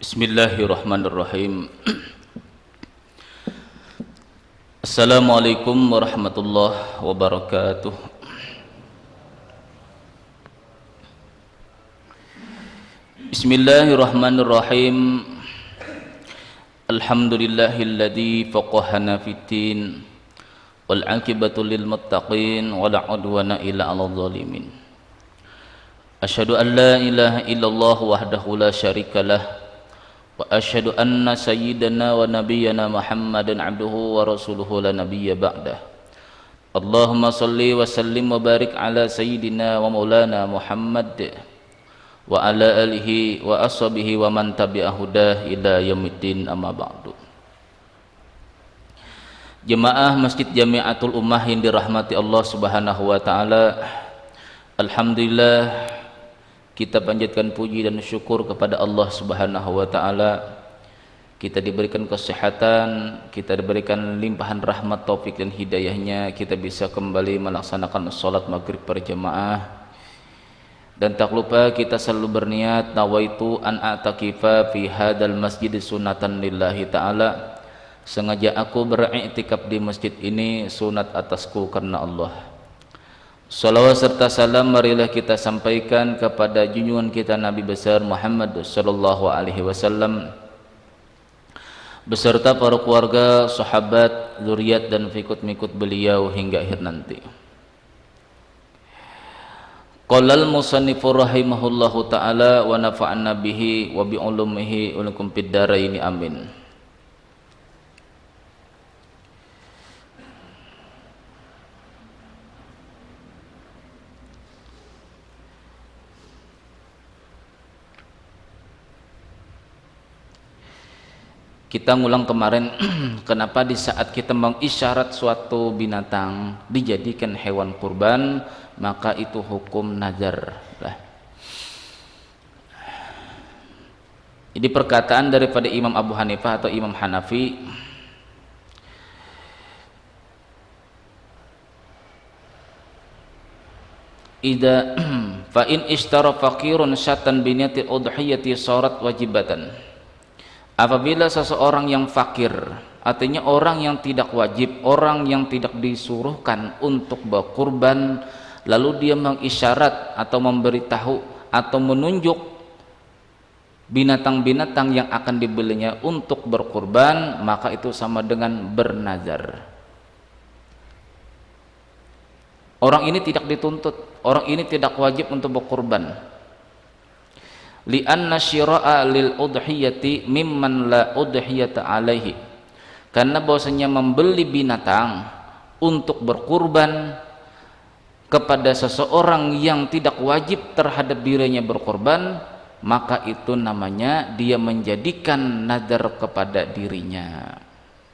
Bismillahirrahmanirrahim. Assalamualaikum warahmatullahi wabarakatuh. Bismillahirrahmanirrahim. Alhamdulillahilladzi faqahana fiddin wal 'aqibatu lil muttaqin wala 'udwana illa 'alal zalimin. Asyhadu an la ilaha illallah wahdahu la syarikalah wa asyhadu anna sayyidana wa nabiyyana Muhammadan abduhu wa rasuluhu la nabiyya ba'dah. Allahumma salli wa sallim wa barik ala sayyidina wa maulana Muhammad wa ala alihi wa ashabihi wa man tabi'ahu ila yaumiddin, amma ba'du. Jemaah Masjid Jamiatul Ummah yang dirahmati Allah Subhanahu wa taala, alhamdulillah kita panjatkan puji dan syukur kepada Allah Subhanahu wa taala. Kita diberikan kesehatan, kita diberikan limpahan rahmat, taufik dan hidayahnya, kita bisa kembali melaksanakan salat maghrib berjamaah. Dan tak lupa kita selalu berniat, nawaitu an a'takifa fi hadzal masjid sunatan lillahi taala. Sengaja aku beriktikaf di masjid ini sunat atasku karena Allah. Salawat serta salam marilah kita sampaikan kepada junjungan kita Nabi besar Muhammad sallallahu alaihi wasallam beserta para keluarga, sahabat, zuriat dan pengikut beliau hingga akhir nanti. Qala al-musannifu rahimahullahu taala wa nafa'ana bihi wa bi ulumihi wa lakum fid dharain, amin. Kita ngulang kemarin kenapa di saat kita mengisyarat suatu binatang dijadikan hewan kurban, maka itu hukum nazar. Ini perkataan daripada Imam Abu Hanifah atau Imam Hanafi. Idza fa in ishtara faqirun syatan biniyati udhiyati sharat wajibatan. Apabila seseorang yang fakir, artinya orang yang tidak wajib, orang yang tidak disuruhkan untuk berkurban, lalu dia mengisyarat atau memberitahu atau menunjuk binatang-binatang yang akan dibelinya untuk berkurban, maka itu sama dengan bernazar. Orang ini tidak dituntut, orang ini tidak wajib untuk berkurban. Li'anna syira'a lil udhiyati mimman la udhiyata alaihi, karena bahwasanya membeli binatang untuk berkurban kepada seseorang yang tidak wajib terhadap dirinya berkorban, maka itu namanya dia menjadikan nadar kepada dirinya.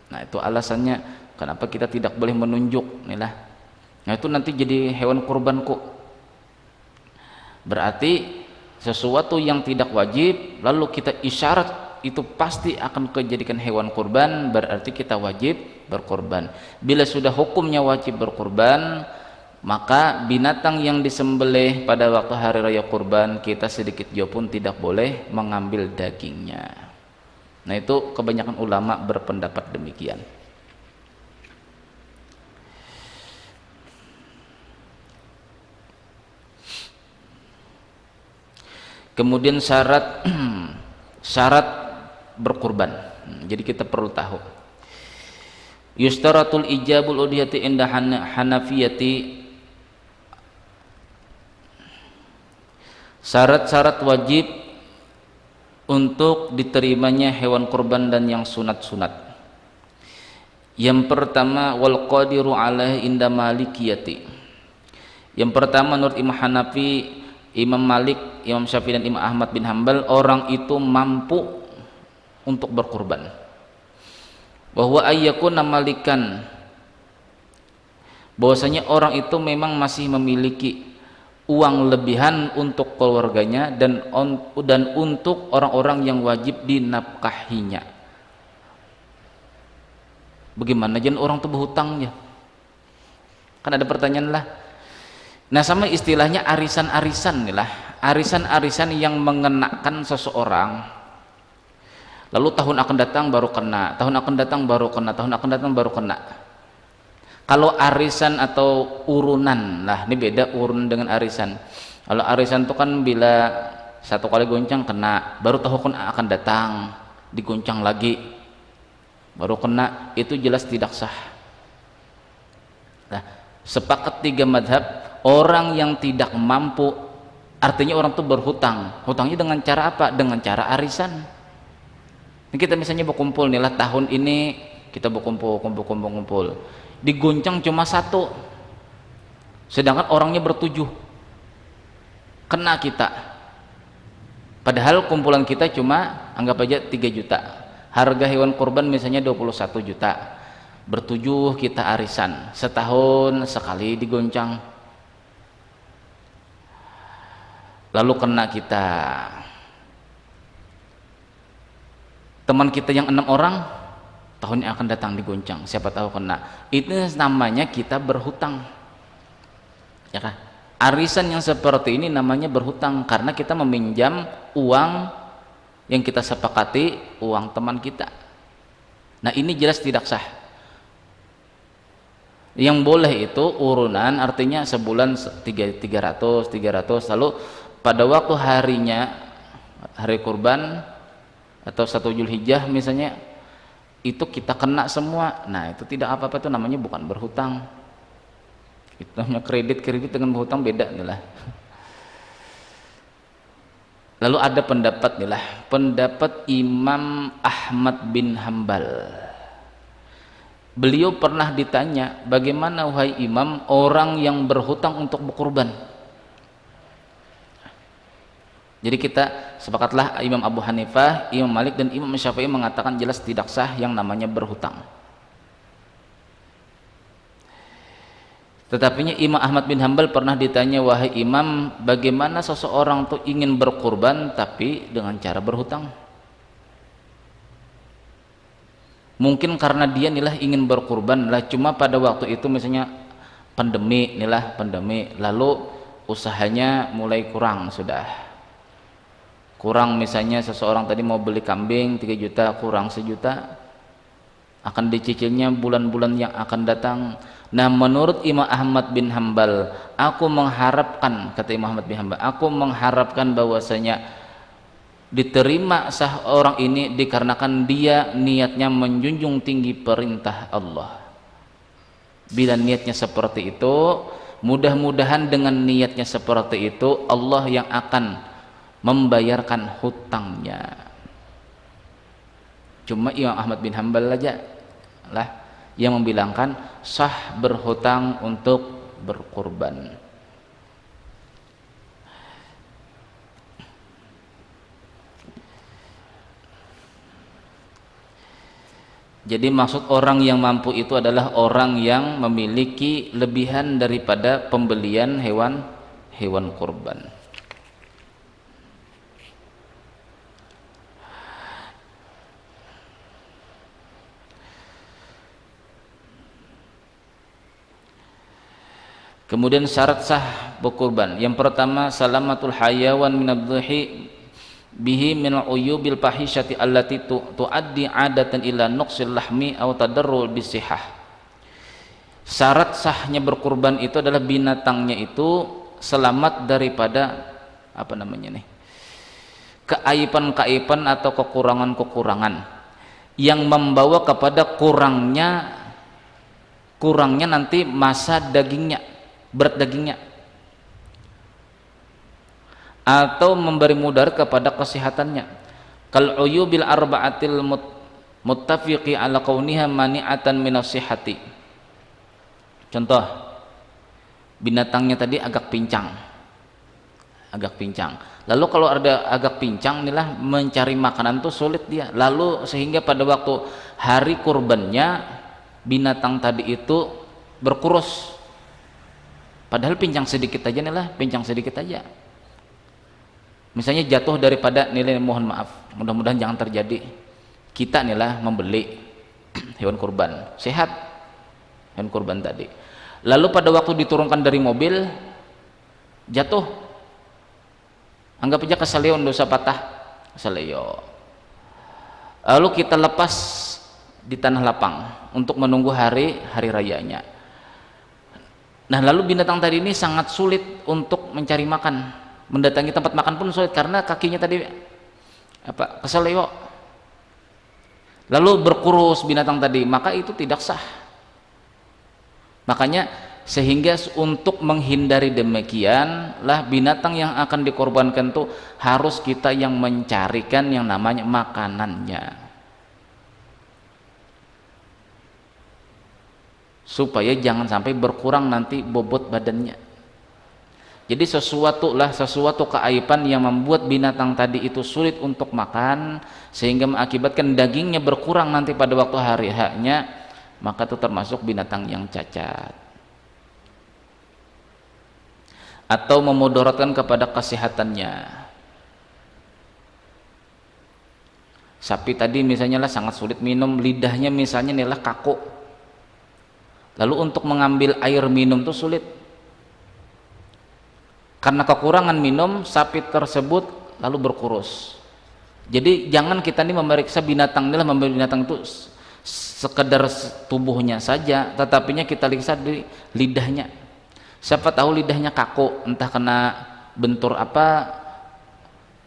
Nah, itu alasannya kenapa kita tidak boleh menunjuk inilah. Nah, itu nanti jadi hewan kurbanku. Berarti sesuatu yang tidak wajib lalu kita isyarat itu pasti akan dijadikan hewan kurban, berarti kita wajib berkorban. Bila sudah hukumnya wajib berkorban, maka binatang yang disembelih pada waktu hari raya kurban kita sedikit jauh pun tidak boleh mengambil dagingnya. Nah, itu kebanyakan ulama berpendapat demikian. Kemudian syarat berkurban. Jadi kita perlu tahu. Yustaratul ijabul udhiyati inda Hanafiyati. Syarat-syarat wajib untuk diterimanya hewan kurban dan yang sunat-sunat. Yang pertama, wal qadiru alaihi inda Malikiyati. Yang pertama menurut Imam Hanafi, Imam Malik, Imam Syafi'i dan Imam Ahmad bin Hanbal, orang itu mampu untuk berkurban. Bahwa ayyakuna malikan, bahwasanya orang itu memang masih memiliki uang lebihan untuk keluarganya dan untuk orang-orang yang wajib dinafkahinya. Bagaimana jangan orang itu berhutangnya? Kan ada pertanyaan lah. Nah, sama istilahnya arisan-arisan nih lah, arisan-arisan yang mengenakan seseorang lalu tahun akan datang baru kena, tahun akan datang baru kena, tahun akan datang baru kena. Kalau arisan atau urunan, lah ini beda urun dengan arisan. Kalau arisan itu kan bila satu kali goncang kena, baru tahun akan datang digoncang lagi baru kena, itu jelas tidak sah. Nah, sepakat tiga madhab, orang yang tidak mampu, artinya orang itu berhutang. Hutangnya dengan cara apa? Dengan cara arisan. Ini kita misalnya berkumpul nih lah, tahun ini kita berkumpul, kumpul, digoncang cuma satu, sedangkan orangnya bertujuh, kena kita. Padahal kumpulan kita cuma anggap aja 3 juta, harga hewan kurban misalnya 21 juta, bertujuh kita arisan, setahun sekali digoncang, lalu kena kita. Teman kita yang 6 orang tahun yang akan datang digoncang, siapa tahu kena. Itu namanya kita berhutang, ya kan? Arisan yang seperti ini namanya berhutang, karena kita meminjam uang yang kita sepakati, uang teman kita. Nah, ini jelas tidak sah. Yang boleh itu urunan, artinya sebulan 300, lalu pada waktu harinya, hari kurban atau 1 Zulhijjah misalnya, itu kita kena semua. Nah, itu tidak apa-apa, itu namanya bukan berhutang. Itu namanya kredit dengan berhutang beda nih lah. Lalu ada pendapat nih lah, pendapat Imam Ahmad bin Hambal. Beliau pernah ditanya, bagaimana wahai Imam orang yang berhutang untuk berkurban? Jadi kita sepakatlah, Imam Abu Hanifah, Imam Malik dan Imam Syafi'i mengatakan jelas tidak sah yang namanya berhutang. Tetapinya Imam Ahmad bin Hambal pernah ditanya, wahai Imam, bagaimana seseorang tuh ingin berkurban tapi dengan cara berhutang? Mungkin karena dia nilah ingin berkurban lah, cuma pada waktu itu misalnya pandemi, lalu usahanya mulai kurang, kurang, misalnya seseorang tadi mau beli kambing 3 juta, kurang 1 juta, akan dicicilnya bulan-bulan yang akan datang. Nah, menurut Imam Ahmad bin Hambal, aku mengharapkan, kata Imam Ahmad bin Hambal, aku mengharapkan bahwasanya diterima sah orang ini dikarenakan dia niatnya menjunjung tinggi perintah Allah. Bila niatnya seperti itu, mudah-mudahan dengan niatnya seperti itu Allah yang akan membayarkan hutangnya. Cuma Imam Ahmad bin Hambal aja lah yang membilangkan sah berhutang untuk berkurban. Jadi maksud orang yang mampu itu adalah orang yang memiliki lebihan daripada pembelian hewan kurban. Kemudian syarat sah berkurban, yang pertama salamatul hayawan minadh-dhuhi bihi min uyubil fahisyati allati tuaddi adatan ila nuqsil lahmi aw tadarrul bisihah. Syarat sahnya berkurban itu adalah binatangnya itu selamat daripada keaiban-keaiban atau kekurangan-kekurangan yang membawa kepada kurangnya nanti masa dagingnya, berat dagingnya, atau memberi mudarat kepada kesehatannya. Kal uyubil arba'atil muttafiqi ala kauniha mani'atan minas sihhati. Contoh, binatangnya tadi agak pincang. Lalu kalau ada agak pincang inilah mencari makanan tuh sulit dia. Lalu sehingga pada waktu hari kurbannya binatang tadi itu berkurus. Padahal pincang sedikit aja misalnya jatuh daripada nilai, mohon maaf, mudah-mudahan jangan terjadi, kita nilah membeli hewan kurban sehat, hewan kurban tadi, lalu pada waktu diturunkan dari mobil jatuh, anggap aja keseleo, dosa patah keseleo, lalu kita lepas di tanah lapang untuk menunggu hari rayanya. Nah, lalu binatang tadi ini sangat sulit untuk mencari makan, mendatangi tempat makan pun sulit karena kakinya tadi keseleo, lalu berkurus binatang tadi, maka itu tidak sah. Makanya sehingga untuk menghindari demikian lah, binatang yang akan dikorbankan itu harus kita yang mencarikan yang namanya makanannya, supaya jangan sampai berkurang nanti bobot badannya. Jadi sesuatu keaiban yang membuat binatang tadi itu sulit untuk makan sehingga mengakibatkan dagingnya berkurang nanti pada waktu hari haknya, maka itu termasuk binatang yang cacat atau memudaratkan kepada kesehatannya. Sapi tadi misalnya lah sangat sulit minum, lidahnya misalnya inilah kaku, lalu untuk mengambil air minum itu sulit karena kekurangan minum, sapi tersebut lalu berkurus. Jadi jangan kita ini memeriksa binatang, inilah membeli binatang itu sekedar tubuhnya saja, tetapinya kita lihat di lidahnya. Siapa tahu lidahnya kaku, entah kena bentur apa,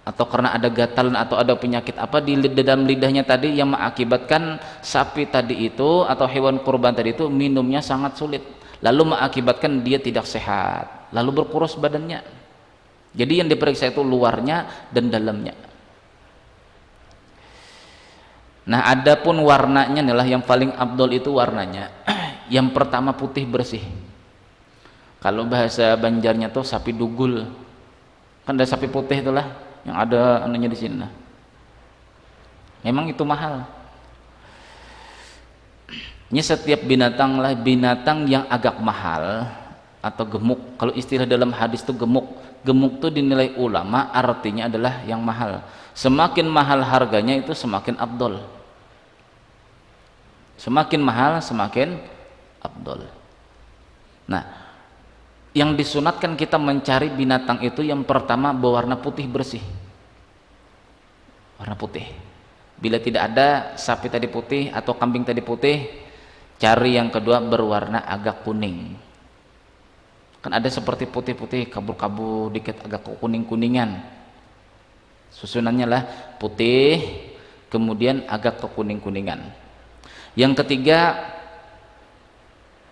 atau karena ada gatalan atau ada penyakit apa di dalam lidahnya tadi yang mengakibatkan sapi tadi itu atau hewan kurban tadi itu minumnya sangat sulit, lalu mengakibatkan dia tidak sehat, lalu berkurus badannya. Jadi yang diperiksa itu luarnya dan dalamnya. Nah, adapun warnanya adalah yang paling abdol itu warnanya yang pertama putih bersih. Kalau bahasa Banjarnya tuh sapi dugul, kan ada sapi putih itulah yang ada anunya di sini. Memang itu mahal. Ini setiap binatang lah, binatang yang agak mahal atau gemuk. Kalau istilah dalam hadis itu gemuk. Gemuk itu dinilai ulama artinya adalah yang mahal. Semakin mahal harganya itu semakin abdol. Semakin mahal semakin abdol. Nah, yang disunatkan kita mencari binatang itu yang pertama berwarna putih bersih, warna putih. Bila tidak ada sapi tadi putih atau kambing tadi putih, cari yang kedua berwarna agak kuning. Kan ada seperti putih-putih kabur-kabur dikit agak kuning-kuningan, susunannya lah putih kemudian agak kekuning-kuningan. Yang ketiga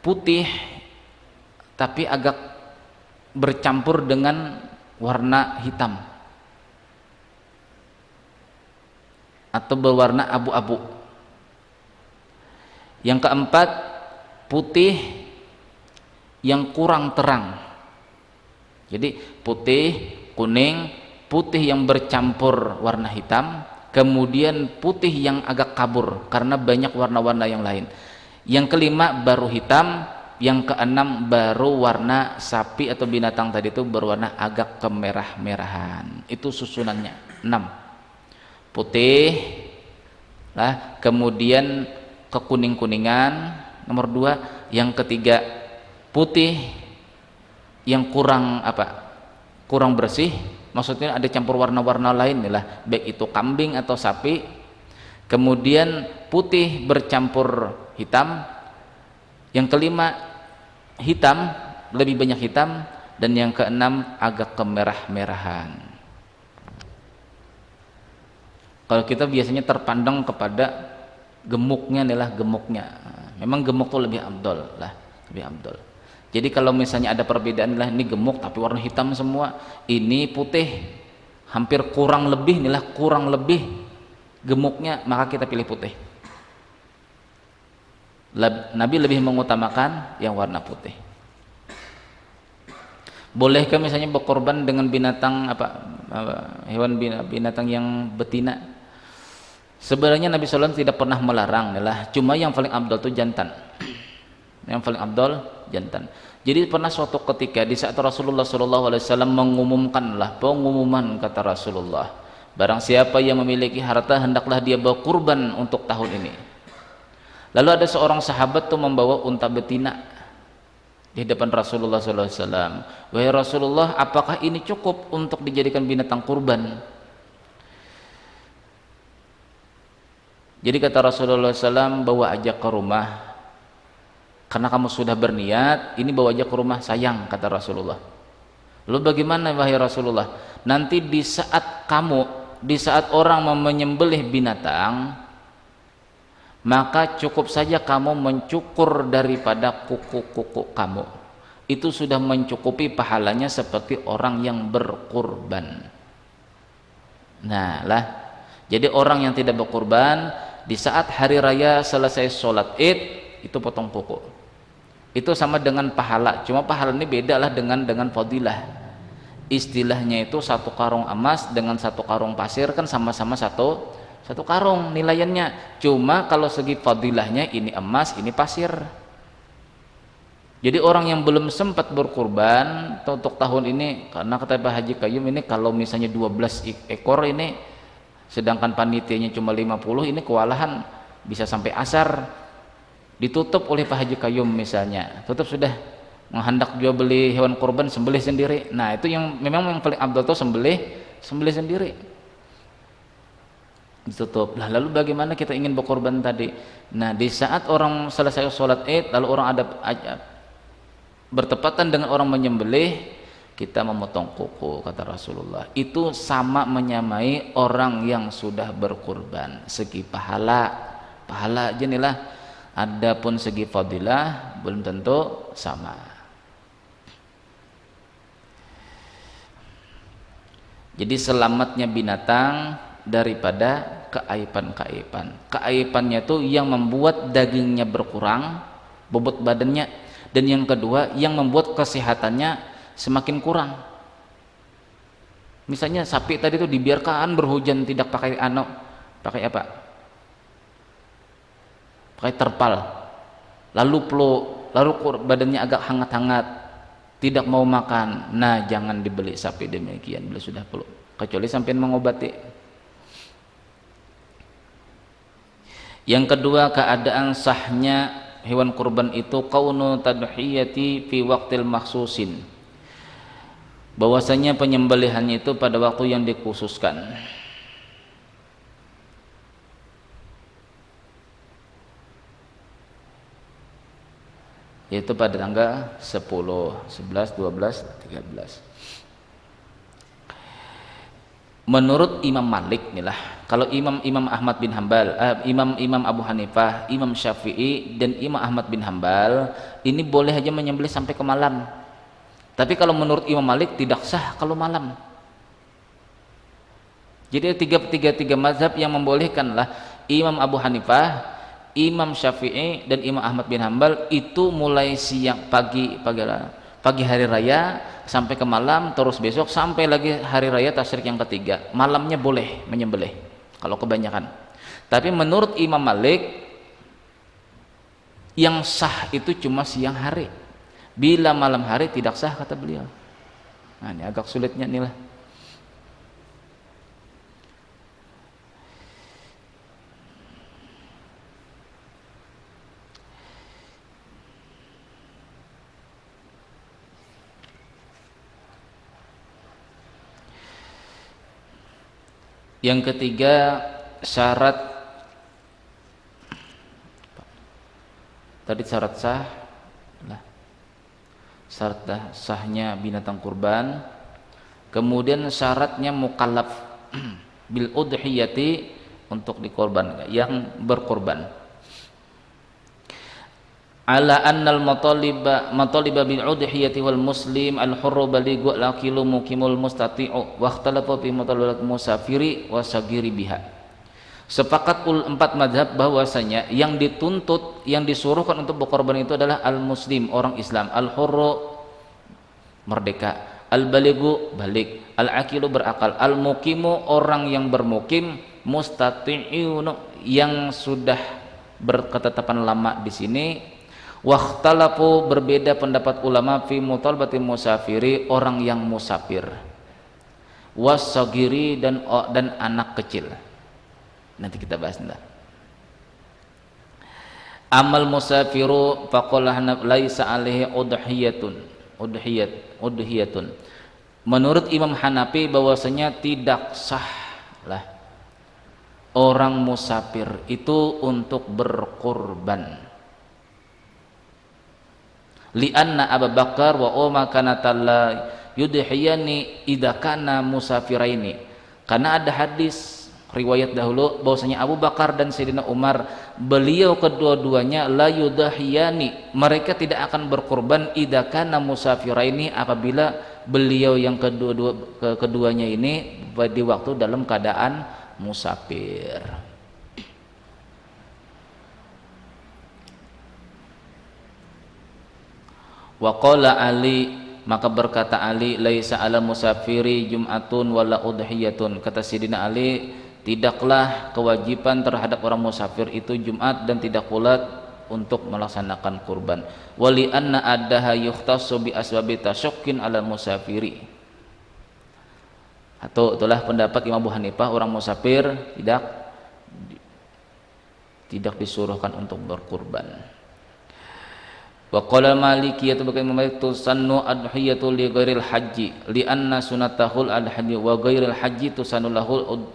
putih tapi agak bercampur dengan warna hitam atau berwarna abu-abu. Yang keempat putih yang kurang terang. Jadi putih, kuning, putih yang bercampur warna hitam, kemudian putih yang agak kabur karena banyak warna-warna yang lain. Yang kelima baru hitam. Yang keenam baru warna sapi atau binatang tadi itu berwarna agak kemerah-merahan. Itu susunannya 6. Putih lah, kemudian kekuning-kuningan nomor 2. Yang ketiga putih yang kurang kurang bersih, maksudnya ada campur warna-warna lain lah, baik itu kambing atau sapi. Kemudian putih bercampur hitam. Yang kelima hitam, lebih banyak hitam. Dan yang keenam agak kemerah-merahan. Kalau kita biasanya terpandang kepada gemuknya adalah gemuknya, memang gemuk itu lebih abdol lah, lebih abdol. Jadi kalau misalnya ada perbedaan lah, ini gemuk tapi warna hitam semua, ini putih hampir kurang lebih inilah kurang lebih gemuknya, maka kita pilih putih. Nabi lebih mengutamakan yang warna putih. Bolehkah misalnya berkorban dengan binatang hewan binatang yang betina? Sebenarnya Nabi SAW tidak pernah melarang, cuma yang paling abdol itu jantan. Yang paling abdol jantan. Jadi pernah suatu ketika di saat Rasulullah SAW mengumumkanlah pengumuman, kata Rasulullah, barang siapa yang memiliki harta hendaklah dia bawa kurban untuk tahun ini. Lalu ada seorang sahabat tuh membawa unta betina di depan Rasulullah SAW. Wahai Rasulullah, apakah ini cukup untuk dijadikan binatang kurban? Jadi kata Rasulullah SAW, bawa aja ke rumah, karena kamu sudah berniat, ini bawa aja ke rumah sayang, kata Rasulullah. Lalu bagaimana wahai Rasulullah? Nanti di saat orang menyembelih binatang, maka cukup saja kamu mencukur daripada kuku-kuku kamu, itu sudah mencukupi pahalanya seperti orang yang berkurban. Nah lah, jadi orang yang tidak berkurban, di saat hari raya selesai sholat id, itu potong kuku, itu sama dengan pahala. Cuma pahala ini beda lah dengan fadilah. Istilahnya itu satu karung emas dengan satu karung pasir kan sama-sama satu karung nilainya. Cuma kalau segi fadilahnya, ini emas, ini pasir. Jadi orang yang belum sempat berkurban untuk tahun ini, karena kata Pak Haji Qayyum ini kalau misalnya 12 ekor ini, sedangkan panitianya cuma 50, ini kewalahan, bisa sampai asar ditutup oleh Pak Haji Qayyum misalnya, tutup sudah, menghendak jual beli hewan kurban, sembelih sendiri. Nah itu yang memang yang paling abdul tuh sembelih sendiri, ditutup lah. Lalu bagaimana kita ingin berkorban tadi? Nah di saat orang selesai sholat id, lalu orang ada bertepatan dengan orang menyembelih, kita memotong kuku, kata Rasulullah. Itu sama menyamai orang yang sudah berkurban. Segi pahala jenilah. Adapun segi fadilah belum tentu sama. Jadi selamatnya binatang daripada keaiban-keaiban. Keaibannya itu yang membuat dagingnya berkurang, bobot badannya, dan yang kedua yang membuat kesehatannya semakin kurang. Misalnya sapi tadi itu dibiarkan berhujan, tidak pakai pakai apa? Pakai terpal. Lalu badannya agak hangat-hangat, tidak mau makan. Nah, jangan dibeli sapi demikian bila sudah peluk, kecuali sampai mengobati. Yang kedua, keadaan sahnya hewan kurban itu kaunu tadhiyati fi waqtil makhsusin, bahwasanya penyembelihannya itu pada waktu yang dikhususkan, yaitu pada tanggal 10, 11, 12, 13. Menurut Imam Malik inilah, kalau Imam Ahmad bin Hambal, Imam Abu Hanifah, Imam Syafi'i dan Imam Ahmad bin Hambal ini boleh aja menyembelih sampai ke malam. Tapi kalau menurut Imam Malik tidak sah kalau malam. Jadi tiga mazhab yang membolehkan lah, Imam Abu Hanifah, Imam Syafi'i dan Imam Ahmad bin Hambal itu mulai siang pagi hari raya sampai ke malam, terus besok sampai lagi hari raya tasyrik yang ketiga, malamnya boleh menyembelih kalau kebanyakan. Tapi menurut Imam Malik yang sah itu cuma siang hari, bila malam hari tidak sah kata beliau. Nah ini agak sulitnya inilah. Yang ketiga, syarat tadi syarat sah lah, syarat sahnya binatang kurban. Kemudian syaratnya mukallaf bil udhiyati, untuk dikorban, yang berkorban. Ala annal mataliba bil udhiyati wal muslim al hurru balighu al aqilu muqimul mustati'u wa ikhtalafa fi matalibat musafiri wa sagiri biha. Sepakat 4 mazhab bahwasanya yang dituntut, yang disuruhkan untuk berkorban itu adalah al muslim, orang Islam, al hurru merdeka, al balighu balik, al aqilu berakal, al muqimu orang yang bermukim, mustati'u yang sudah berketetapan lama di sini. Wakhtalafu berbeda pendapat ulama fi mutalabati musafiri, orang yang musafir, wasagiri dan anak kecil. Nanti kita bahas nanti. Amal musafiru faqala laisa alaihi udhiyatun. Menurut Imam Hanafi bahwasanya tidak sah lah orang musafir itu untuk berkurban. Lianna Abu Bakar wa Umar kanata la yudhiyani idza kana musafiraini. Karena ada hadis riwayat dahulu bahwasanya Abu Bakar dan Sayyidina Umar, beliau kedua-duanya la yudhiyani, mereka tidak akan berkorban idza kana musafiraini, apabila beliau yang keduanya ini di waktu dalam keadaan musafir. Wa qala Ali, maka berkata Ali, laisa ala musafiri jum'atun wala udhiyatun, kata Sayyidina Ali, tidaklah kewajiban terhadap orang musafir itu Jumat dan tidak pula untuk melaksanakan kurban. Wali anna addaha yukhtassu bi asbabi tasyakkin ala musafiri. Atau itulah pendapat Imam Abu Hanifah, orang musafir tidak disuruhkan untuk berkurban. Wa qala Maliki, yaitu bagaimana Malik, tusannu adhiyatu li ghairil haji li anna sunatahul adhiyati wa ghairil haji tusannu lahul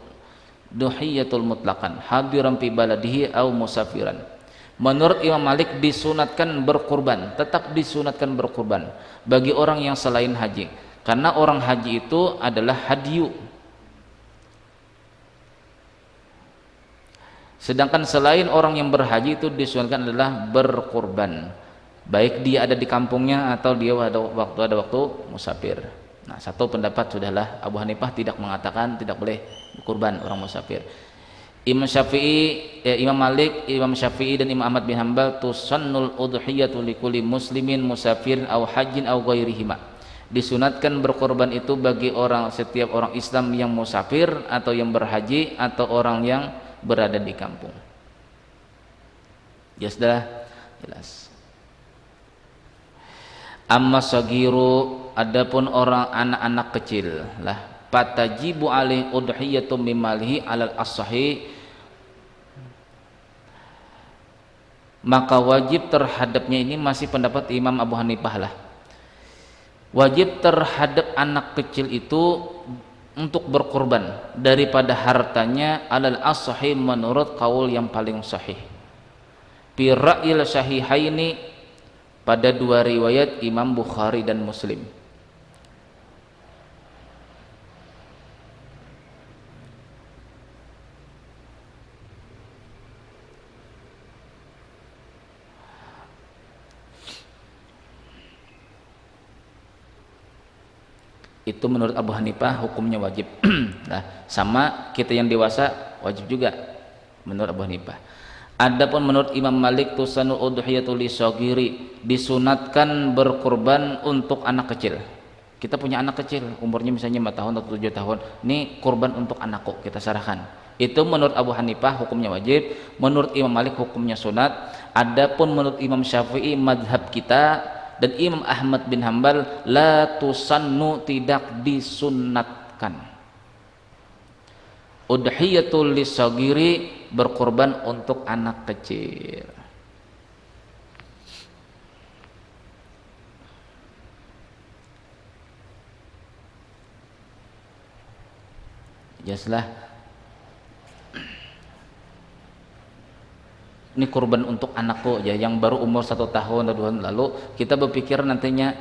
duhiyatul mutlaqan hadiran fi baladihi au musafiran. Menurut Imam Malik disunatkan berkurban, tetap disunatkan berkurban bagi orang yang selain haji, karena orang haji itu adalah hadyu. Sedangkan selain orang yang berhaji itu disunatkan adalah berkurban, baik dia ada di kampungnya atau dia ada waktu musafir. Nah, satu pendapat sudahlah, Abu Hanifah tidak mengatakan tidak boleh berkurban orang musafir. Imam Syafi'i, Imam Malik, Imam Syafi'i dan Imam Ahmad bin Hanbal, tusannul udhiyatu likulli muslimin musafirin au hajjin au ghairihima. Disunatkan berkorban itu bagi setiap orang Islam yang musafir atau yang berhaji atau orang yang berada di kampung. Ya sudah, jelas. Amma sagiru, adapun orang anak-anak kecil lah, fatajibu alaihi udhiyatum mimalihi alal as-sahih, maka wajib terhadapnya, ini masih pendapat Imam Abu Hanifah lah, wajib terhadap anak kecil itu untuk berkorban daripada hartanya alal as-sahih, menurut kaul yang paling sahih. Fi ra'il sahihaini, pada dua riwayat Imam Bukhari dan Muslim. Itu menurut Abu Hanifah hukumnya wajib. Nah, sama kita yang dewasa wajib juga menurut Abu Hanifah. Adapun menurut Imam Malik, tusanul udhiyatu lisagiri, disunatkan berkurban untuk anak kecil. Kita punya anak kecil umurnya misalnya 4 tahun atau 7 tahun, ini kurban untuk anakku, kita serahkan. Itu menurut Abu Hanifah hukumnya wajib, menurut Imam Malik hukumnya sunat. Adapun menurut Imam Syafi'i madhab kita dan Imam Ahmad bin Hanbal, la tusannu, tidak disunatkan. Udhiyatul lisagiri, berkorban untuk anak kecil. Jelaslah, ini kurban untuk anakku ya, yang baru umur 1 tahun atau 2 tahun. Lalu kita berpikir nantinya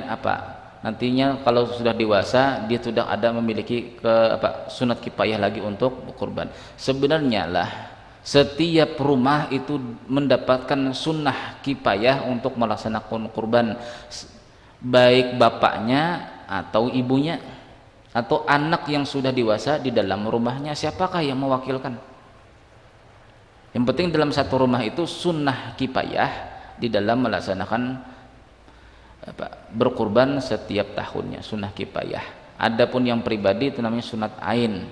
apa? Nantinya kalau sudah dewasa dia sudah ada memiliki sunat kifayah lagi untuk berkurban. Sebenarnya lah setiap rumah itu mendapatkan sunnah kifayah untuk melaksanakan kurban, baik bapaknya atau ibunya atau anak yang sudah dewasa di dalam rumahnya, siapakah yang mewakilkan. Yang penting dalam satu rumah itu sunnah kifayah di dalam melaksanakan berkurban setiap tahunnya, sunnah kifayah. Adapun yang pribadi itu namanya sunat ain.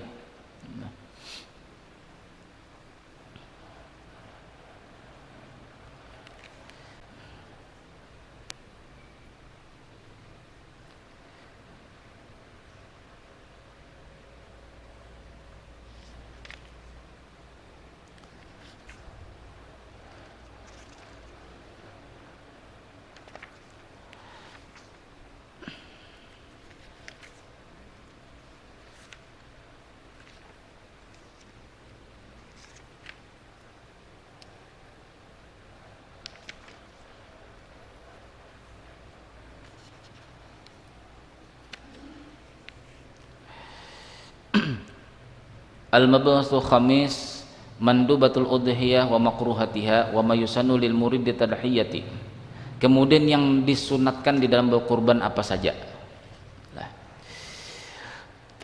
Al-mabahasu khamis mandubatul udhiyah wa makruhatiha wa mayusanu lil murid tadhiyati. Kemudian yang disunatkan di dalam berkurban apa saja.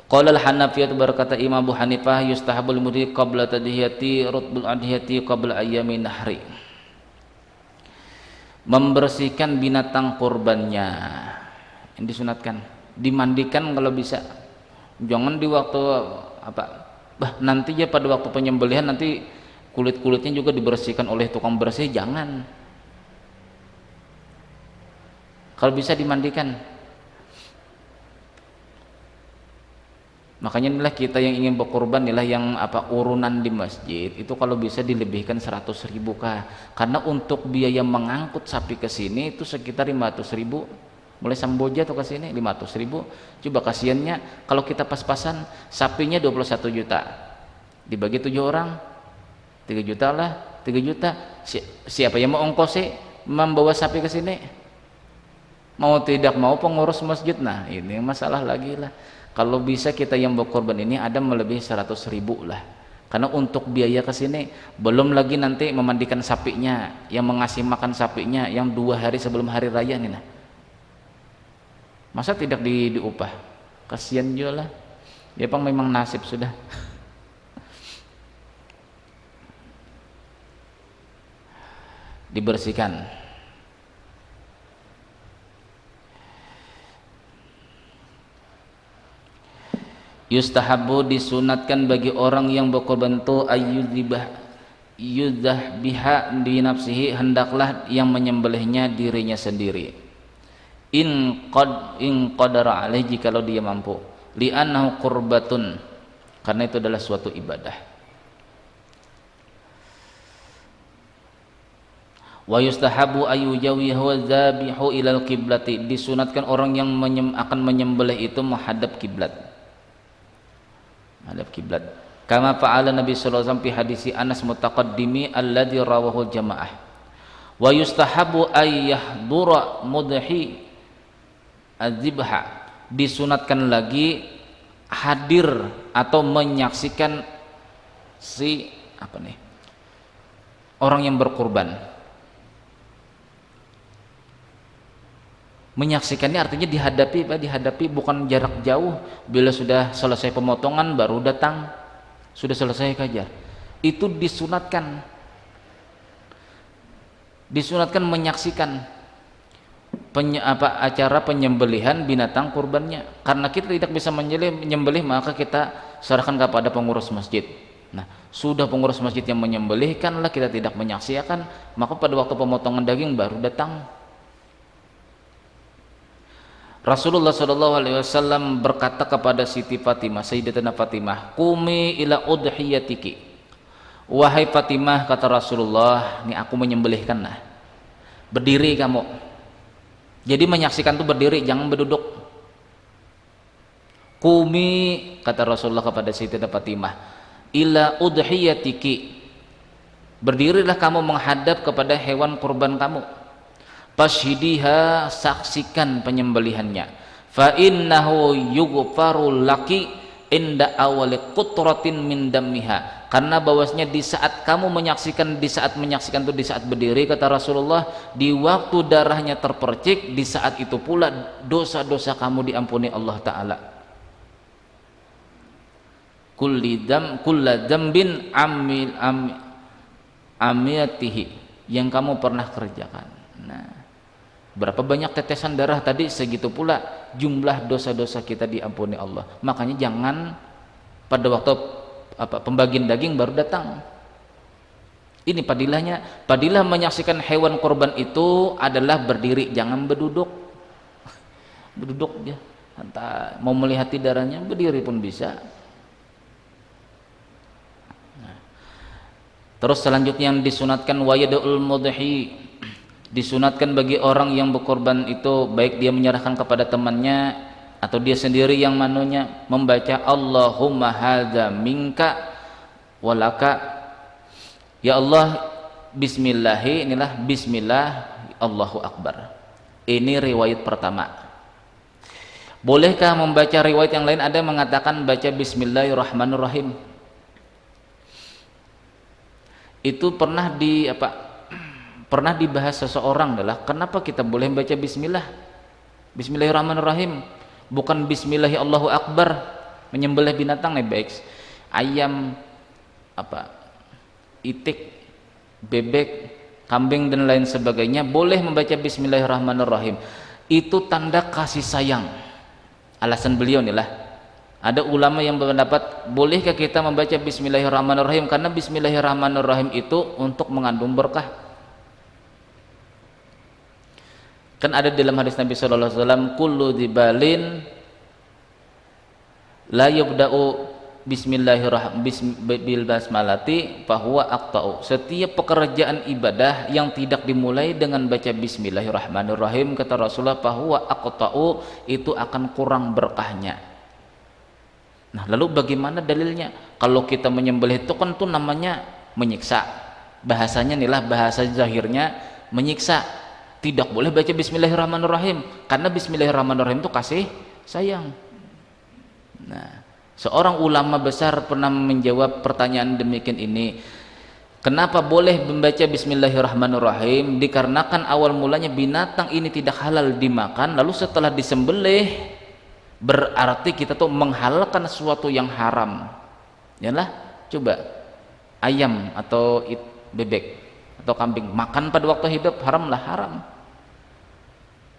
Qala al-Hanafiyah, berkata Imam Abu Hanifah, yustahabul murid qabla tadhiyati rutbul adhiyati qabla ayyamin nahri. Membersihkan binatang kurbannya, yang disunatkan, dimandikan kalau bisa. Jangan di waktu nanti ya pada waktu penyembelihan nanti kulit-kulitnya juga dibersihkan oleh tukang bersih, jangan. Kalau bisa dimandikan. Makanya inilah kita yang ingin berkorban, inilah yang urunan di masjid itu kalau bisa dilebihkan 100.000 kah, karena untuk biaya mengangkut sapi ke sini itu sekitar 500.000, mulai Samboja tuh ke sini 500.000. Coba kasihannya kalau kita pas-pasan, sapinya 21 juta dibagi 7 orang 3 juta lah, 3 juta. Siapa yang mau ongkos membawa sapi ke sini? Mau tidak mau pengurus masjid. Nah ini masalah lagi lah. Kalau bisa kita yang berkorban ini ada melebihi 100.000 lah, karena untuk biaya ke sini, belum lagi nanti memandikan sapinya, yang mengasih makan sapinya yang 2 hari sebelum hari raya nih. Nah, masa tidak diupah? Kasihan juga lah. Ya bang, memang nasib sudah. Dibersihkan. Yustahabu, disunatkan bagi orang yang berkorban itu yudzah biha bi nafsihi, hendaklah yang menyembelihnya dirinya sendiri. In qadara alaih, jikalau dia mampu. Li'annahu qurbatun, karena itu adalah suatu ibadah. Wa yustahabu ayyujawihu dzabihu ilal kiblati, disunatkan orang yang akan menyembelih itu menghadap kiblat. Hadap kiblat. Kama fa'ala Nabi sallallahu alaihi wasallam fi hadisi Anas mutaqaddimi alladzi rawahu jamaah. Wa yustahabu ay yahdura mudhi adzibha, disunatkan lagi hadir atau menyaksikan orang yang berkurban. Menyaksikannya artinya dihadapi, bukan jarak jauh. Bila sudah selesai pemotongan baru datang, sudah selesai kejar. Itu disunatkan menyaksikan acara penyembelihan binatang kurbannya. Karena kita tidak bisa menyembelih, maka kita serahkan kepada pengurus masjid. Nah, sudah pengurus masjid yang menyembelihkanlah, kita tidak menyaksikan, maka pada waktu pemotongan daging baru datang. Rasulullah SAW berkata kepada Siti Fatimah, Sayyidatina Fatimah, "Qumi ila udhiyatiki." Wahai Fatimah, kata Rasulullah, ini aku menyembelihkan. Nah, berdiri kamu. Jadi menyaksikan itu berdiri, jangan berduduk. Qumi, kata Rasulullah kepada Sayyidatina Fatimah, ila udhiyatiki. Berdirilah kamu menghadap kepada hewan kurban kamu. Fashidiha, saksikan penyembelihannya. Fa innahu yughfaru laki inda awali qutratin min dammiha, karena bahwasanya di saat menyaksikan itu di saat berdiri, kata Rasulullah, di waktu darahnya terpercik, di saat itu pula dosa-dosa kamu diampuni Allah Ta'ala. Kulla dzambin amiyatihi, yang kamu pernah kerjakan. Nah, berapa banyak tetesan darah tadi, segitu pula jumlah dosa-dosa kita diampuni Allah. Makanya jangan pada waktu pembagian daging baru datang. Ini padilah menyaksikan hewan korban itu adalah berdiri, jangan berduduk. Berduduk dia, entah mau melihat darahnya, berdiri pun bisa. Nah, terus selanjutnya yang disunatkan wayadul mudhi, disunatkan bagi orang yang berkorban itu, baik dia menyerahkan kepada temannya atau dia sendiri yang manunya, membaca Allahumma hadza minka walaka, ya Allah, bismillahi, inilah bismillah, Allahu akbar. Ini riwayat pertama. Bolehkah membaca riwayat yang lain? Ada yang mengatakan baca bismillahirrahmanirrahim. Itu pernah dibahas seseorang adalah kenapa kita boleh membaca bismillah, bismillahirrahmanirrahim, bukan bismillahi Allahu akbar, menyembelih binatang baik ayam, itik, bebek, kambing dan lain sebagainya boleh membaca bismillahirrahmanirrahim. Itu tanda kasih sayang. Alasan beliau inilah, ada ulama yang berpendapat bolehkah kita membaca bismillahirrahmanirrahim, karena bismillahirrahmanirrahim itu untuk mengandung berkah. Kan ada dalam hadis Nabi sallallahu alaihi wasallam, kullu dibalin la yubda'u bil basmalati fahuwa aqta'u. Setiap pekerjaan ibadah yang tidak dimulai dengan baca bismillahirrahmanirrahim, kata Rasulullah, fahuwa aqta'u, itu akan kurang berkahnya. Nah, lalu bagaimana dalilnya? Kalau kita menyembelih itu kan tuh namanya menyiksa. Bahasanya inilah bahasa zahirnya menyiksa. Tidak boleh baca bismillahirrahmanirrahim, karena bismillahirrahmanirrahim itu kasih sayang. Nah, seorang ulama besar pernah menjawab pertanyaan demikian ini. Kenapa boleh membaca bismillahirrahmanirrahim? Dikarenakan awal mulanya binatang ini tidak halal dimakan, lalu setelah disembelih berarti kita tuh menghalalkan sesuatu yang haram. Yalah, coba ayam atau bebek atau kambing makan pada waktu hidup, haramlah, haram.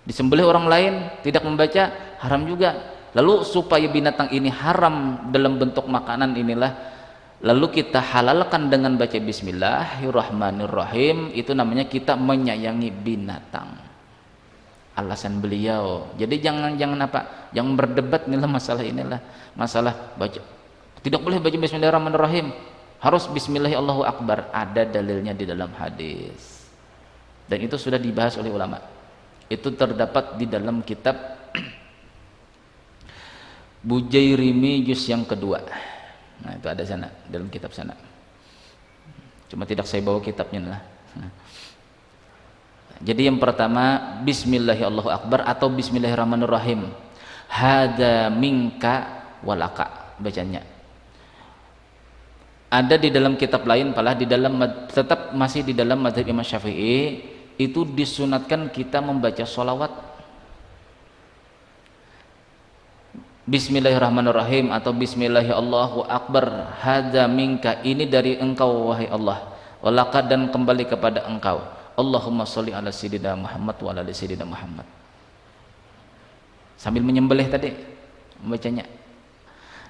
Disembelih orang lain tidak membaca, haram juga. Lalu supaya binatang ini haram dalam bentuk makanan inilah, lalu kita halalkan dengan baca bismillahirrahmanirrahim. Itu namanya kita menyayangi binatang. Alasan beliau. Jadi jangan jangan berdebat inilah masalah baca. Tidak boleh baca bismillahirrahmanirrahim, harus bismillahirrahmanirrahim Allahu akbar. Ada dalilnya di dalam hadis. Dan itu sudah dibahas oleh ulama. Itu terdapat di dalam kitab Bujairimi juz yang kedua. Nah, itu ada sana, dalam kitab sana. Cuma tidak saya bawa kitabnya lah. Jadi yang pertama bismillahirrahmanirrahim Allahu akbar atau bismillahirrahmanirrahim. Hada minka walaka bacanya. Ada di dalam kitab lain, malah di dalam tetap masih di dalam mazhab Imam Syafi'i, itu disunatkan kita membaca sholawat bismillahirrahmanirrahim atau bismillahirrahmanirrahim Allahu akbar. Hadza minka, ini dari engkau wahai Allah, walaka, dan kembali kepada engkau. Allahumma sholli ala sayyidina Muhammad wa ala ali sayyidina Muhammad. Sambil menyembelih tadi membacanya.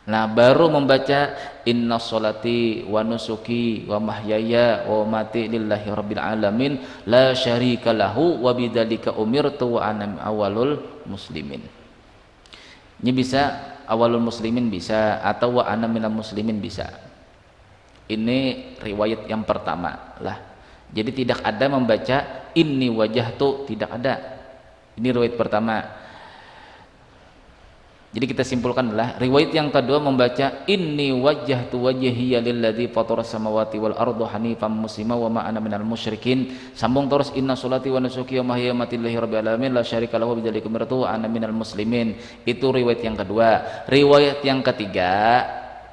Nah, baru membaca inna sholati wa nusuki wa mahyaya wa mati lillahi rabbil alamin la syarika lahu wa bidzalika umirtu wa ana awwalul muslimin. Ini bisa awalul muslimin bisa, atau wa ana minal muslimin bisa. Ini riwayat yang pertama lah. Jadi tidak ada membaca inni wajahtu, tidak ada. Ini riwayat pertama. Jadi kita simpulkan adalah riwayat yang kedua membaca inni wajjahtu wajhiya lilladzi fatara samawati wal arda hanifan muslima wa ma ana minal musyrikin. Sambung terus inna sholati wa nusuki wa mahyaya wa mamati lillahi rabbil alamin la syarika lahu wa bidzalika umirtu wa ana minal muslimin. Itu riwayat yang kedua. Riwayat yang ketiga,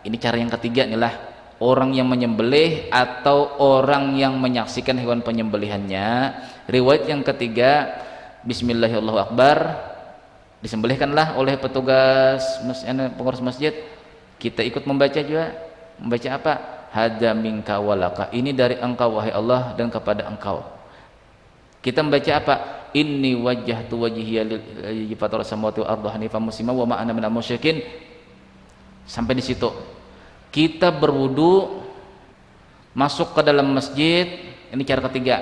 ini cara yang ketiga inilah, orang yang menyembelih atau orang yang menyaksikan hewan penyembelihannya. Riwayat yang ketiga bismillahirrahmanirrahim Allahu akbar, disembelihkanlah oleh petugas pengurus masjid, kita ikut membaca juga. Membaca apa? Hadza minka walaka, ini dari engkau wahai Allah dan kepada engkau. Kita membaca apa? Inni wajjahtu wajhiya lillazi fatara samawati wal arda hanifan muslima wa ma ana minal musyrikin. Sampai di situ kita berwudu, masuk ke dalam masjid. Ini cara ketiga.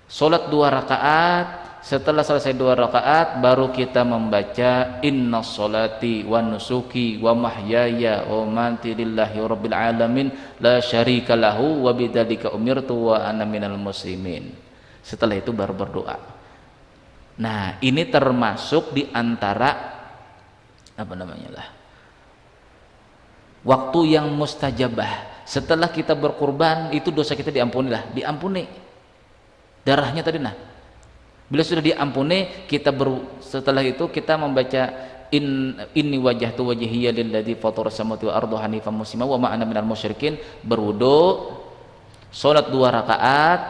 Salat 2 rakaat. Setelah selesai 2 rakaat baru kita membaca inna sholati wa nusuki wa mahyaya wa mamati lillahi rabbil alamin la syarika lahu wa bidzalika umirtu wa ana minal muslimin. Setelah itu baru berdoa. Nah, ini termasuk di antara waktu yang mustajabah. Setelah kita berkurban itu dosa kita diampuni. Darahnya tadi bila sudah diampuni, kita setelah itu kita membaca inni wajjahtu wajhiya lilladzi fatara samawati wal arda hanifan muslima wa ma ana minal musyrikin, berwudu. Salat 2 rakaat,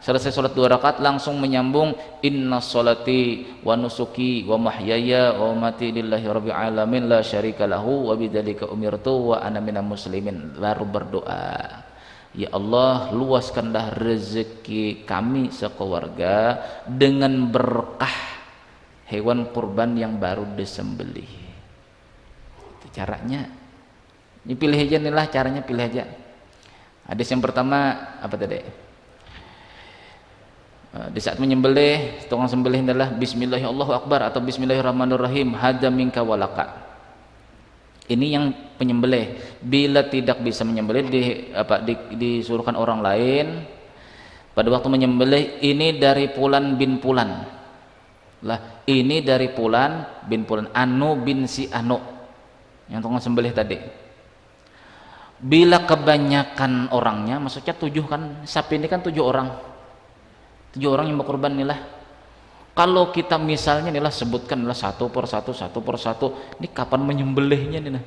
selesai salat 2 rakaat langsung menyambung inna sholati wa nusuki wa mahyaya wa mati lillahi rabbil alamin la syarika lahu wa bidzalika umirtu wa ana minal muslimin. Baru berdoa, ya Allah, luaskanlah rezeki kami sekeluarga dengan berkah hewan kurban yang baru disembelih. Itu caranya. Ini pilih aja nih lah caranya, pilih aja. Hadis yang pertama apa tadi? Di saat menyembelih, tukang sembelih adalah bismillahirrahmanirrahim Allahu akbar atau bismillahirrahmanirrahim hadza minka walaka. Ini yang penyembelih. Bila tidak bisa menyembelih disuruhkan orang lain pada waktu menyembelih, ini dari Fulan bin Fulan. Lah, ini dari Fulan bin Fulan, Anu bin si Anu. Yang tukang sembelih tadi. Bila kebanyakan orangnya, maksudnya 7 kan, sapi ini kan 7 orang. 7 orang yang berkorban inilah. Kalau kita misalnya inilah sebutkan inilah satu per satu, ini kapan menyembelihnya nih nah.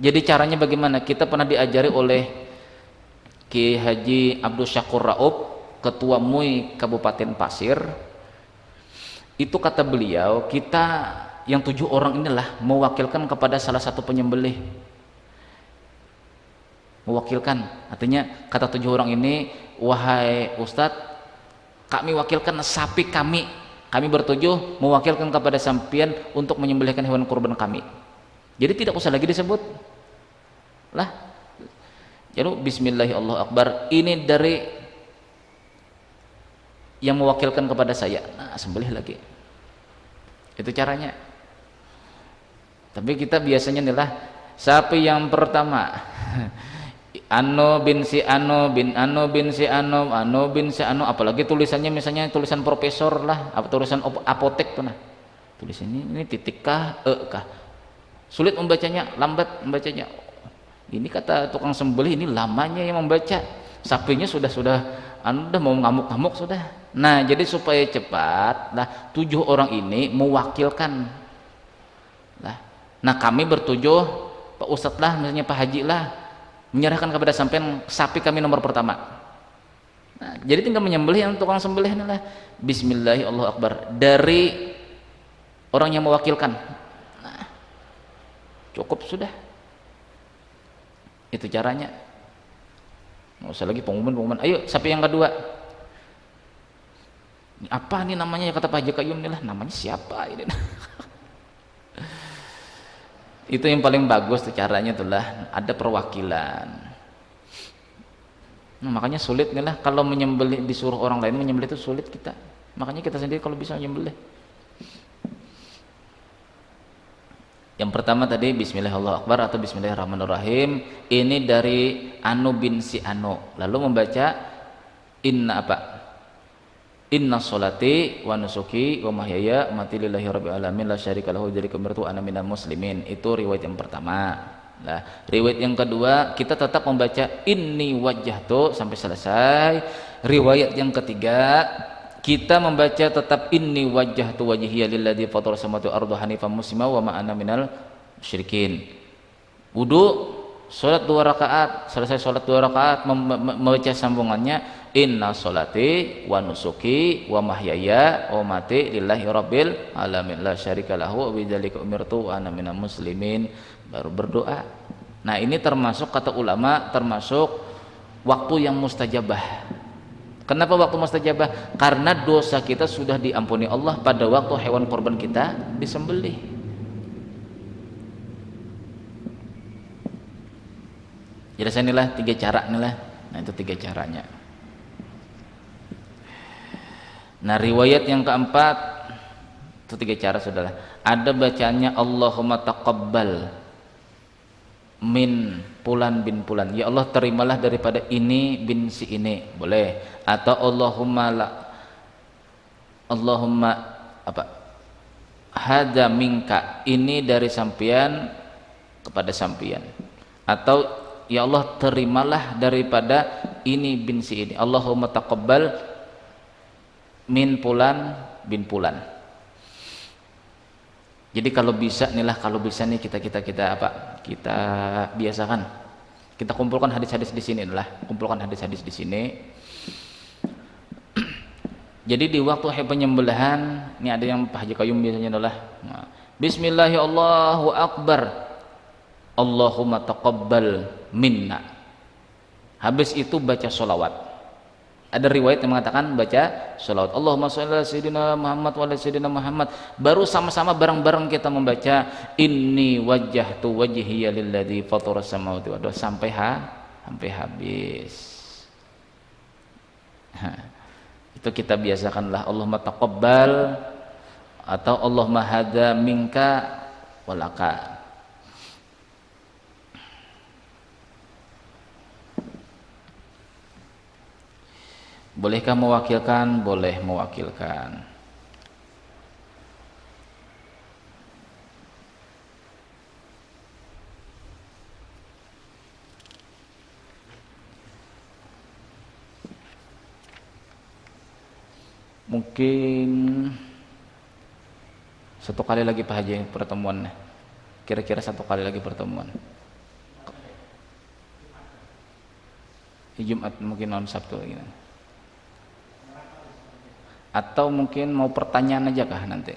Jadi caranya bagaimana? Kita pernah diajari oleh Ki Haji Abdul Syakur Raub, Ketua MUI Kabupaten Pasir. Itu kata beliau, kita yang 7 orang inilah mewakilkan kepada salah satu penyembelih. Mewakilkan, artinya kata 7 orang ini, wahai Ustadz, kami wakilkan sapi kami bertujuh mewakilkan kepada sampian untuk menyembelihkan hewan kurban kami. Jadi tidak usah lagi disebut lah. Jadi bismillahirrahmanirrahim, ini dari yang mewakilkan kepada saya. Nah, sembelih lagi. Itu caranya. Tapi kita biasanya inilah sapi yang pertama Ano bin si Ano bin Ano bin si Ano, Ano bin si Ano, apalagi tulisannya misalnya tulisan profesor lah, apa tulisan apotek tuh nah. Tulisannya ini titik kah, kah. Sulit membacanya, lambat membacanya. Ini kata tukang sembelih ini lamanya yang membaca. Sapinya sudah udah mau ngamuk-ngamuk sudah. Nah, jadi supaya cepat, lah 7 orang ini mewakilkan. Lah. Nah, kami bertujuh, Pak Ustadz lah, misalnya Pak Haji lah, menyerahkan kepada sampean sapi kami nomor pertama. Nah, jadi tinggal menyembelih yang tukang sembelih inilah bismillahirrahmanirrahim dari orang yang mewakilkan. Nah, cukup sudah. Itu caranya. Nggak usah lagi pengumuman. Ayo sapi yang kedua. Ini apa nih namanya ya kata Pak Haji Qayyum inilah, namanya siapa ini? Itu yang paling bagus tuh caranya itulah ada perwakilan. Nah, makanya sulit nih lah kalau menyembelih disuruh orang lain menyembelih itu sulit kita. Makanya kita sendiri kalau bisa menyembelih. Yang pertama tadi bismillahirrahmanirrahim atau bismillahirrahmanirrahim, ini dari Anu bin si Anu. Lalu membaca Inna sholati wa nusuki wa mahyaya mati lillahi rabbil alamin la syarika lahu dzalika umirtu ana minal muslimin. Itu riwayat yang pertama. Nah, riwayat yang kedua kita tetap membaca inni wajjahtu sampai selesai. Riwayat yang ketiga kita membaca tetap inni wajjahtu wajhiya lilladzi fatara samawati wal arda hanifan muslima wa ma ana minal musyrikin. Wudu, salat 2 rakaat, selesai salat 2 rakaat membaca sambungannya inna sholati wa nusuki wa mahyaya wa mati lillahi rabbil alamin la syarika lahu wa bidzalika umirtu wa ana minal muslimin. Baru berdoa. Nah, ini termasuk kata ulama termasuk waktu yang mustajabah. Kenapa waktu mustajabah? Karena dosa kita sudah diampuni Allah pada waktu hewan korban kita disembelih. Jadi inilah 3 cara inilah. Nah, itu 3 caranya. Nah, riwayat yang keempat itu 3 cara saudara. Ada bacanya Allahumma taqabbal min Fulan bin Fulan. Ya Allah, terimalah daripada ini bin si ini. Boleh. Atau Allahumma apa? Hadza minka. Ini dari sampian kepada sampian. Atau ya Allah, terimalah daripada ini bin si ini. Allahumma taqabbal min Fulan bin Fulan. Jadi kalau bisa nih kita biasakan Kita kumpulkan hadis-hadis di sini kumpulkan hadis-hadis di sini. Jadi di waktu penyembelihan, ini ada yang Pak Haji Qayyum biasanya adalah Bismillahirrahmanirrahim, Allahu Akbar, Allahumma taqabbal minna. Habis itu baca sholawat. Ada riwayat yang mengatakan baca sholawat, Allahumma sholli ala sayyidina Muhammad wa ala sayyidina Muhammad. Baru sama-sama bareng-bareng kita membaca inni wajjahtu wajhiya lilladzi fataras samawati wal ardh sampai habis. Itu kita biasakanlah, Allahumma taqabbal atau Allahumma hadza minka walaka. Bolehkah mewakilkan? Boleh mewakilkan. Mungkin satu kali lagi Pak Haji pertemuan. Kira-kira satu kali lagi pertemuan. Jumat mungkin non Sabtu gitu. Atau mungkin mau pertanyaan aja kah nanti?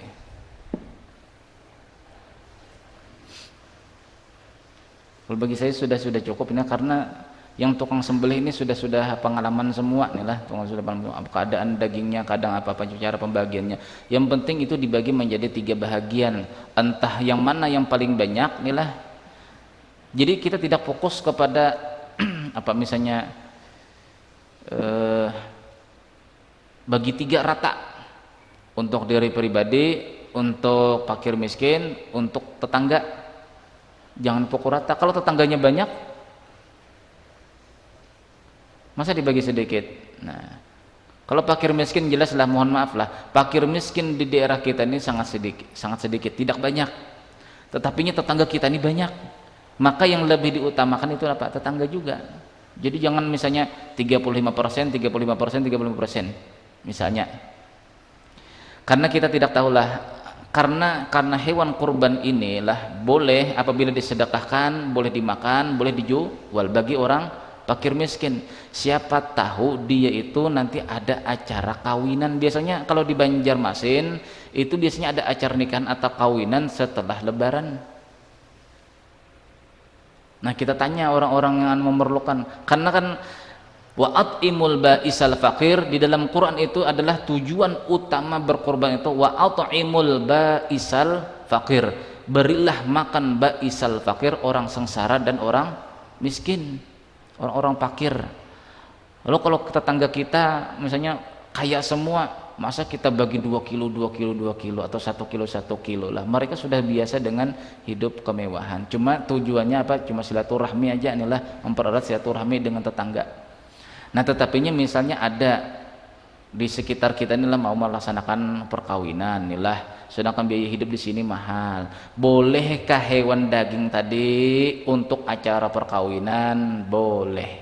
Kalau bagi saya sudah cukup ini, karena yang tukang sembelih ini sudah pengalaman semua nih lah, sudah keadaan dagingnya, kadang apa cara pembagiannya. Yang penting itu dibagi menjadi 3 bahagian, entah yang mana yang paling banyak nih lah. Jadi kita tidak fokus kepada apa misalnya bagi 3 rata untuk diri pribadi, untuk fakir miskin, untuk tetangga. Jangan pukul rata. Kalau tetangganya banyak, masa dibagi sedikit? Nah, kalau fakir miskin jelaslah, mohon maaf lah, fakir miskin di daerah kita ini sangat sedikit, tidak banyak. Tetapinya tetangga kita ini banyak. Maka yang lebih diutamakan itu apa? Tetangga juga. Jadi jangan misalnya 35%, 35%, misalnya, karena kita tidak tahulah, karena hewan kurban inilah boleh apabila disedekahkan, boleh dimakan, boleh dijual bagi orang fakir miskin. Siapa tahu dia itu nanti ada acara kawinan. Biasanya kalau di Banjarmasin itu biasanya ada acara nikahan atau kawinan setelah Lebaran. Nah, kita tanya orang-orang yang memerlukan, karena kan wa at'imul ba'isal faqir, di dalam Quran itu adalah tujuan utama berkorban itu wa at'imul ba'isal faqir, berilah makan ba'isal faqir, orang sengsara dan orang miskin, orang-orang fakir. Lalu kalau tetangga kita misalnya kaya semua, masa kita bagi 2 kilo atau 1 kilo lah. Mereka sudah biasa dengan hidup kemewahan. Cuma tujuannya apa? Cuma silaturahmi aja inilah, mempererat silaturahmi dengan tetangga. Nah, tetapinya misalnya ada di sekitar kita inilah mau melaksanakan perkawinan inilah, sedangkan biaya hidup di sini mahal. Bolehkah hewan daging tadi untuk acara perkawinan? Boleh.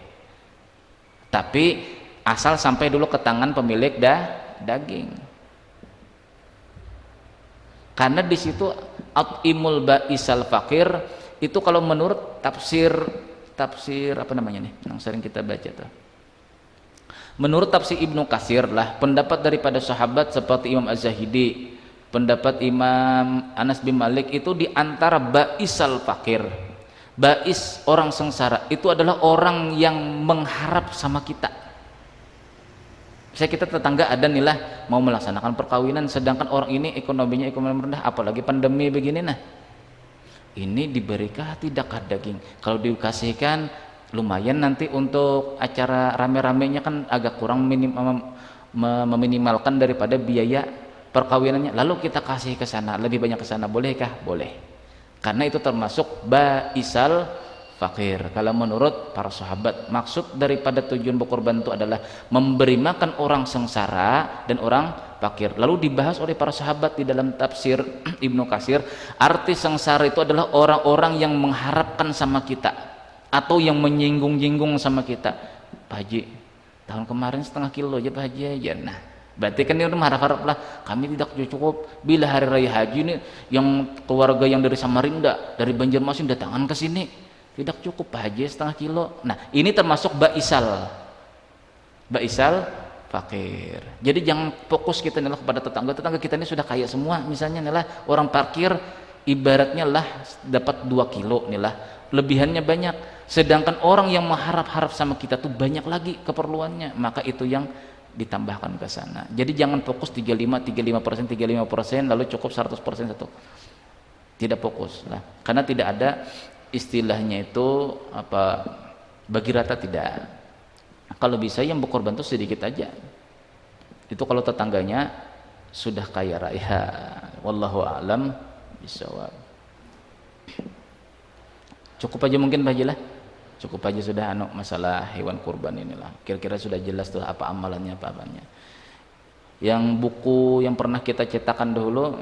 Tapi asal sampai dulu ke tangan pemilik daging. Karena di situ at'imul ba'isal fakir itu kalau menurut tafsir apa namanya nih yang sering kita baca tuh, menurut tafsir Ibnu Katsir lah, pendapat daripada sahabat seperti Imam Az-Zahidi, pendapat Imam Anas bin Malik, itu di antara ba'isal fakir, ba'is orang sengsara, itu adalah orang yang mengharap sama kita. Misalnya kita tetangga ada nih lah mau melaksanakan perkawinan, sedangkan orang ini ekonomi rendah, apalagi pandemi begini, nah ini diberikah tidakkah daging? Kalau dikasihkan lumayan, nanti untuk acara rame-ramenya kan agak kurang meminimalkan daripada biaya perkawinannya. Lalu kita kasih ke sana, lebih banyak ke sana, bolehkah? Boleh. Karena itu termasuk ba'isal fakir. Kalau menurut para sahabat, maksud daripada tujuan berkorban itu adalah memberi makan orang sengsara dan orang fakir. Lalu dibahas oleh para sahabat di dalam tafsir Ibnu Katsir, arti sengsara itu adalah orang-orang yang mengharapkan sama kita atau yang menyinggung-nyinggung sama kita. Pak Haji, tahun kemarin 1/2 kilo aja Pak Haji aja. Nah, berarti kan dia harap-harap lah, kami tidak cukup. Bila hari raya haji ini yang keluarga yang dari Samarinda, dari Banjarmasin datangan ke sini, Tidak cukup Pak Haji setengah kilo. Nah, ini termasuk baisal fakir. Jadi jangan fokus kita nih kepada tetangga kita ini sudah kaya semua, misalnya nih orang parkir ibaratnya lah dapat 2 kilo nih lebihannya banyak, sedangkan orang yang mengharap-harap sama kita tuh banyak lagi keperluannya, maka itu yang ditambahkan ke sana. Jadi jangan fokus 35% lalu cukup 100% satu. Tidak fokus lah, karena tidak ada istilahnya itu apa bagi rata, tidak. Kalau bisa yang berkorban itu sedikit aja. Itu kalau tetangganya sudah kaya raya. Wallahu a'lam bishawab. Cukup aja mungkin Pak Haji lah. Cukup aja sudah masalah hewan kurban inilah. Kira-kira sudah jelas tuh apa amalannya, apa apanya. Yang buku yang pernah kita cetakan dahulu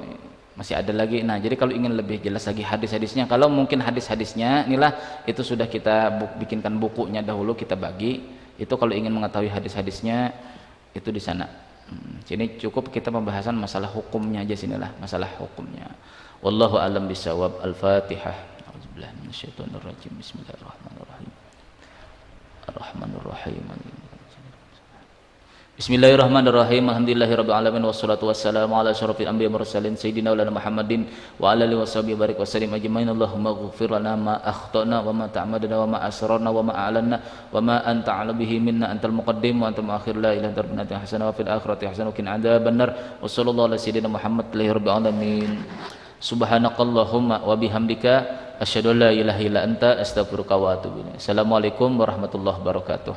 masih ada lagi. Nah, jadi kalau ingin lebih jelas lagi hadis-hadisnya, kalau mungkin hadis-hadisnya inilah itu sudah kita bikinkan bukunya dahulu, kita bagi. Itu kalau ingin mengetahui hadis-hadisnya itu di sana. Sini cukup kita pembahasan masalah hukumnya aja, sinilah masalah hukumnya. Wallahu a'lam bishawab. Al-Fatihah. A'udzubillahi minasyaitonir rajim. Bismillahirrahmanirrahim. Ar-Rahmanir-Rahim. Bismillahirrahmanirrahim. Alhamdulillahirabbil alamin wassalatu wassalamu ala asyrofil anbiya'i wal mursalin sayyidina maulana Muhammadin wa ala alihi washabihi barik wasallim ajmain. Allahumma ighfir lana ma akhtana wa ma ta'amadna wa ma asrarna wa ma a'lanna wa ma anta 'ala bihi minna antal muqaddim wa antal muakhir la ilaha illa anta hasanah wa fil akhirati hasanah wa qina adzabannar. Wa sallallahu ala sayyidina Muhammad rabbil alamin. Subhanakallahumma wa bihamdika asyhadu an la ilaha illa anta astaghfiruka wa atubu ilaik. Assalamualaikum warahmatullahi wabarakatuh.